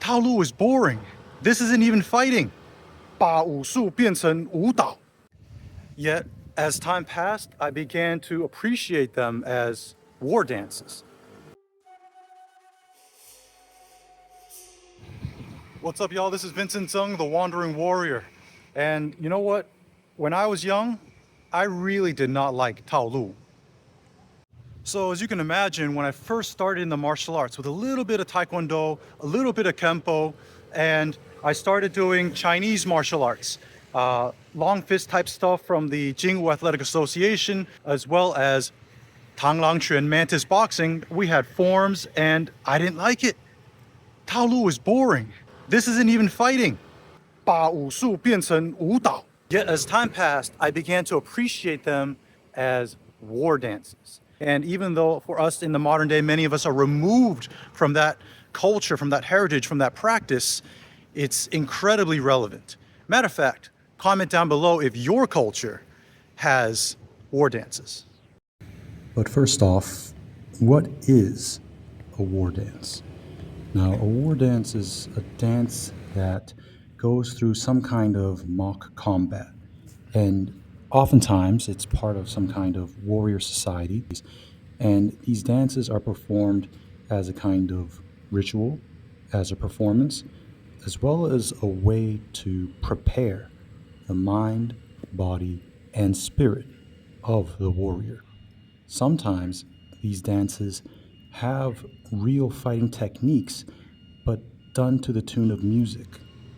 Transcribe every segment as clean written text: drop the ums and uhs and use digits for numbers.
Taolu is boring. This isn't even fighting. 把武术变成舞蹈. Yet, as time passed, I began to appreciate them as war dances. What's up, y'all? This is Vincent Zeng, the Wandering Warrior. And you know what? When I was young, I really did not like Taolu. So as you can imagine, when I first started in the martial arts with a little bit of Taekwondo, a little bit of Kempo, and I started doing Chinese martial arts, long fist type stuff from the Jingwu Athletic Association, as well as Tanglang Quan Mantis Boxing, we had forms and I didn't like it. Taolu is boring. This isn't even fighting. 把武术变成舞蹈. Yet as time passed, I began to appreciate them as war dances. And even though for us in the modern day, many of us are removed from that culture, from that heritage, from that practice, it's incredibly relevant. Matter of fact, comment down below if your culture has war dances. But first off, what is a war dance? Now, a war dance is a dance that goes through some kind of mock combat. And oftentimes it's part of some kind of warrior society. And these dances are performed as a kind of ritual, as a performance, as well as a way to prepare the mind, body, and spirit of the warrior. Sometimes these dances have real fighting techniques, but done to the tune of music.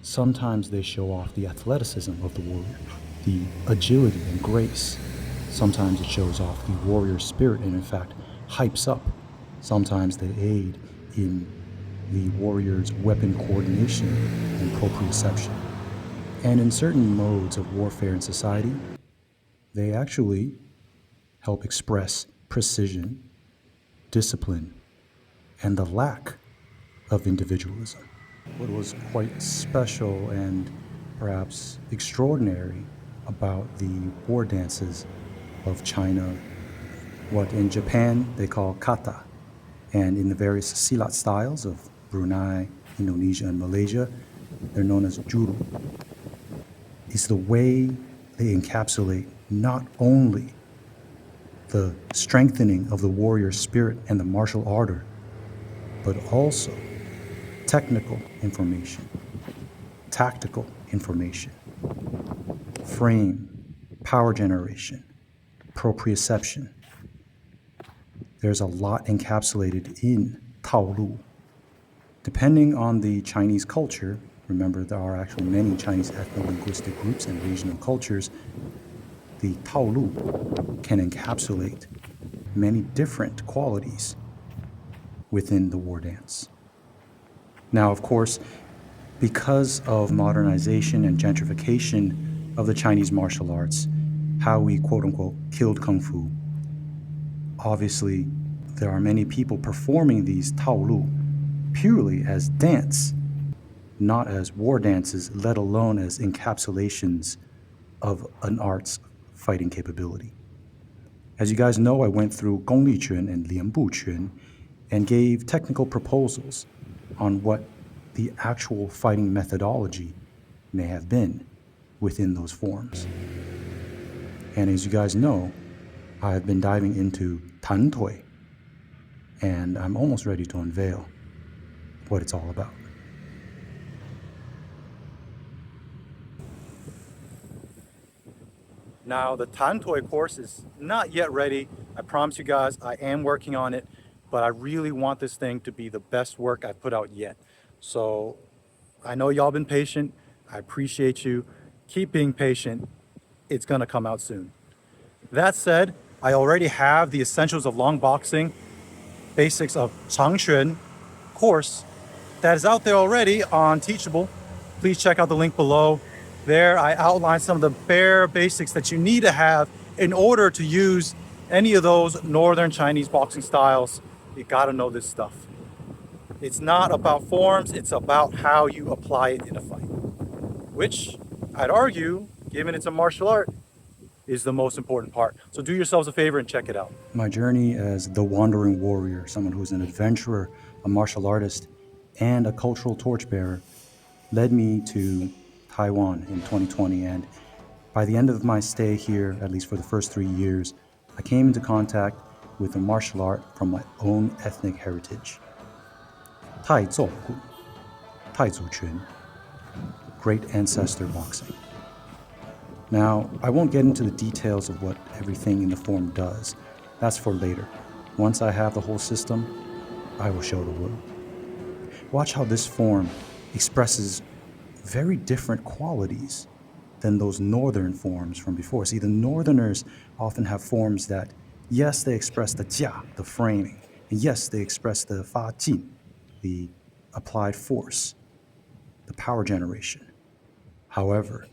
Sometimes they show off the athleticism of the warrior, the agility and grace. Sometimes it shows off the warrior spirit and, in fact, hypes up. Sometimes they aid in the warrior's weapon coordination and proprioception. And in certain modes of warfare in society, they actually help express precision, discipline, and the lack of individualism. What was quite special and perhaps extraordinary about the war dances of China, what in Japan they call kata, and in the various silat styles of Brunei, Indonesia, and Malaysia, they're known as juru, is the way they encapsulate not only the strengthening of the warrior spirit and the martial ardor, but also technical information, tactical information, frame, power generation, proprioception. There's a lot encapsulated in Taolu. Depending on the Chinese culture, remember there are actually many Chinese ethno-linguistic groups and regional cultures, the Taolu can encapsulate many different qualities within the war dance. Now, of course, because of modernization and gentrification of the Chinese martial arts, how we quote-unquote killed Kung Fu, obviously there are many people performing these Taolu purely as dance, not as war dances, let alone as encapsulations of an art's fighting capability. As you guys know, I went through Gongli Quan and Lianbu Quan and gave technical proposals on what the actual fighting methodology may have been within those forms. And as you guys know, I have been diving into Tantui, and I'm almost ready to unveil what it's all about. Now, the Tantui course is not yet ready. I promise you guys, I am working on it, but I really want this thing to be the best work I've put out yet. So I know y'all been patient. I appreciate you. Keep being patient. It's gonna come out soon. That said, I already have the Essentials of Long Boxing, Basics of Changquan course that is out there already on Teachable. Please check out the link below. There, I outline some of the bare basics that you need to have in order to use any of those Northern Chinese boxing styles. You gotta know this stuff. It's not about forms, it's about how you apply it in a fight. Which, I'd argue, given it's a martial art, is the most important part. So do yourselves a favor and check it out. My journey as the Wandering Warrior, someone who's an adventurer, a martial artist, and a cultural torchbearer led me to Taiwan in 2020. And by the end of my stay here, at least for the first 3 years, I came into contact with a martial art from my own ethnic heritage. Taizu, Quan, great ancestor boxing. Now, I won't get into the details of what everything in the form does. That's for later. Once I have the whole system, I will show the world. Watch how this form expresses very different qualities than those northern forms from before. See, the northerners often have forms that, yes, they express the jia, the framing, and yes, they express the fa jin, the applied force, the power generation. However,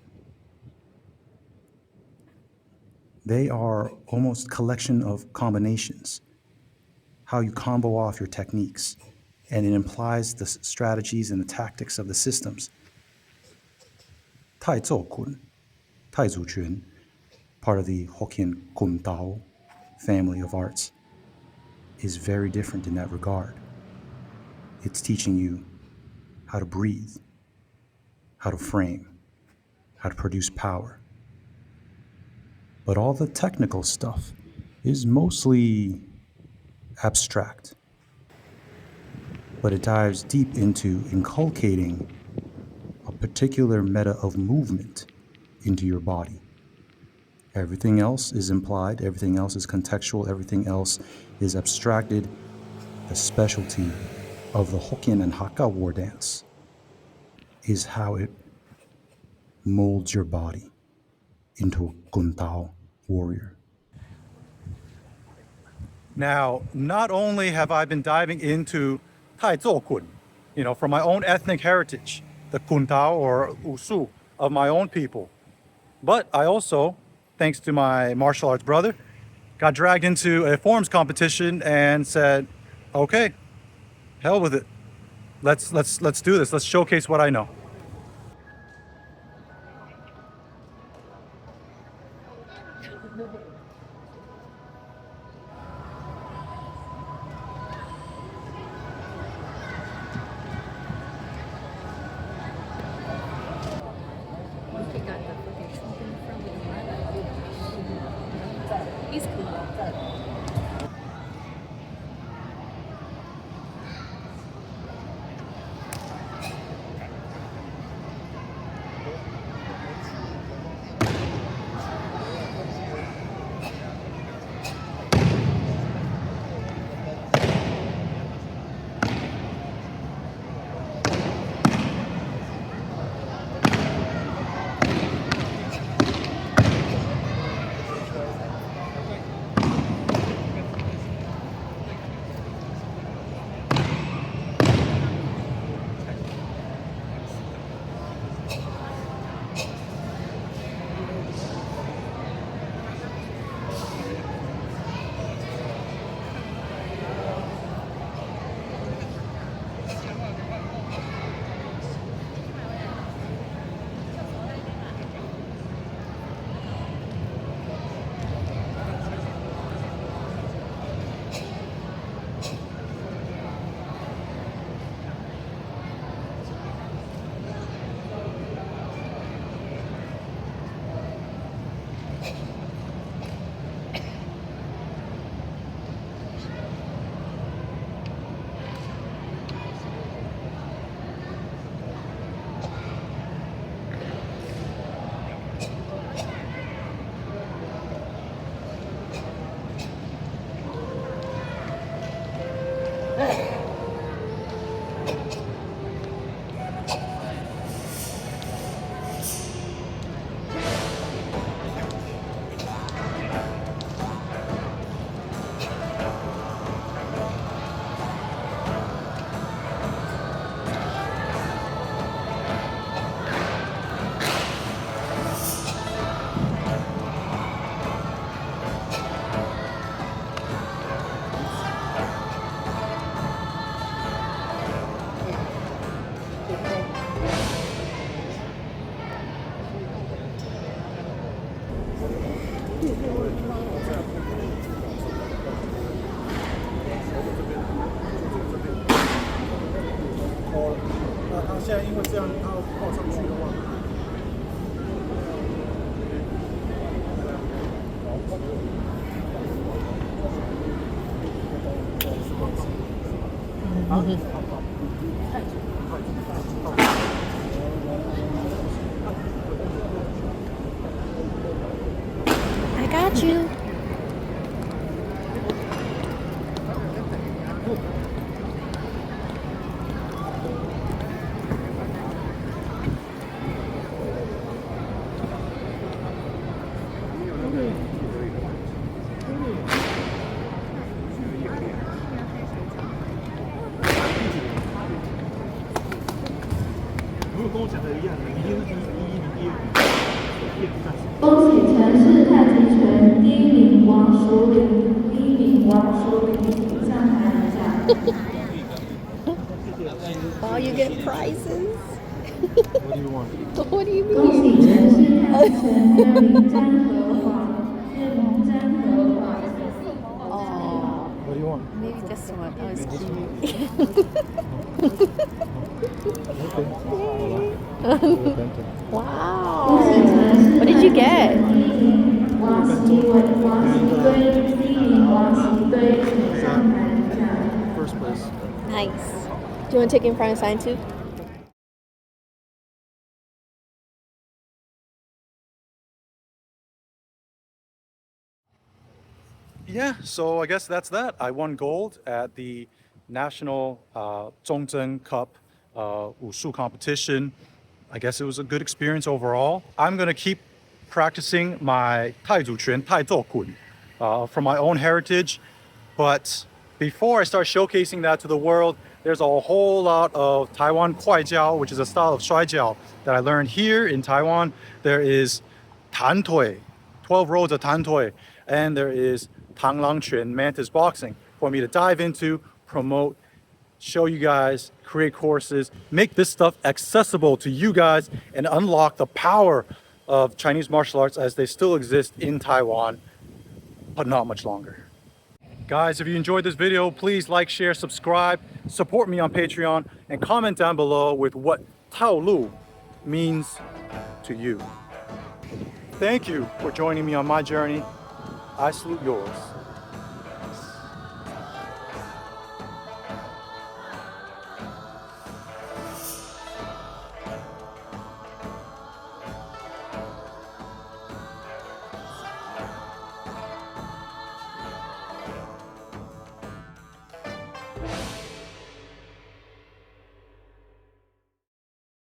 they are almost collection of combinations, how you combo off your techniques, and it implies the strategies and the tactics of the systems. Taizu Quan, part of the Hokkien Kun Tao family of arts, is very different in that regard. It's teaching you how to breathe, how to frame, how to produce power. But all the technical stuff is mostly abstract. But it dives deep into inculcating a particular meta of movement into your body. Everything else is implied, everything else is contextual, everything else is abstracted. The specialty of the Hokkien and Hakka war dance is how it molds your body into a Kun Tao warrior. Now, not only have I been diving into Taizu Kun, from my own ethnic heritage, the Kun Tao or Usu of my own people, but I also, thanks to my martial arts brother, got dragged into a forms competition and said, okay, hell with it. Let's do this. Let's showcase what I know. He's cool. 现在因为这样，它靠上去的话。I got you.恭喜城市太极拳第一名王淑玲，第一名王淑玲，请上台领奖。Oh, you get prizes. What do you want? What do you 恭 mean? 喜城市太极拳第二名詹和华，第二名詹和华。 Oh, What do you want? maybe this one. Oh, it's cute. Wow. What did you get? 第一名王习伟，王习堆，第一名王习堆，请上台领奖。 First place. Nice. Do you want to take it in front and sign too? Yeah, so I guess that's that. I won gold at the National Zhongzhen Cup Wushu competition. I guess it was a good experience overall. I'm going to keep practicing my Taizu Quan from my own heritage. But before I start showcasing that to the world, there's a whole lot of Taiwan Kuaijiao, which is a style of Shuaijiao that I learned here in Taiwan. There is Tantui, 12 rows of Tantui, and there is Tanglang Quan Mantis Boxing for me to dive into, promote, show you guys, create courses, make this stuff accessible to you guys, and unlock the power of Chinese martial arts as they still exist in Taiwan, but not much longer. Guys, if you enjoyed this video, please like, share, subscribe, support me on Patreon, and comment down below with what Taolu means to you. Thank you for joining me on my journey. I salute yours.